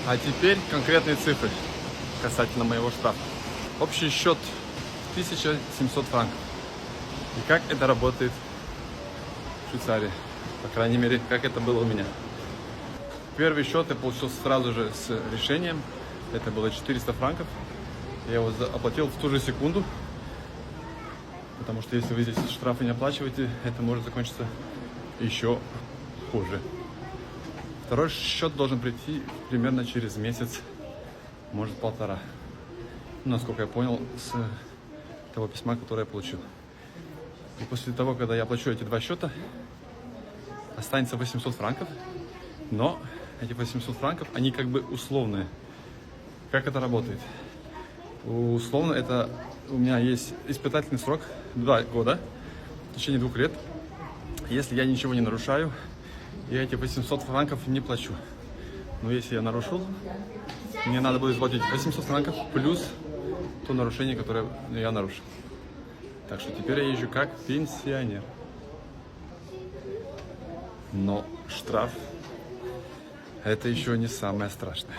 А теперь конкретные цифры касательно моего штрафа. Общий счет 1700 франков. И как это работает в Швейцарии? По крайней мере, как это было у меня. Первый счет я получил сразу же с решением. Это было 400 франков. Я его оплатил в ту же секунду. Потому что если вы здесь штрафы не оплачиваете, это может закончиться еще хуже. Второй счет должен прийти примерно через месяц, может полтора. Насколько я понял с того письма, которое я получил. И после того, когда я оплачу эти два счета, останется 800 франков. Но эти 800 франков, они как бы условные. Как это работает? Условно, это у меня есть испытательный срок 2 года, в течение 2 лет. Если я ничего не нарушаю, я эти 800 франков не плачу. Но если я нарушил, мне надо будет заплатить 800 франков плюс то нарушение, которое я нарушил. Так что теперь я езжу как пенсионер. Но штраф — это еще не самое страшное.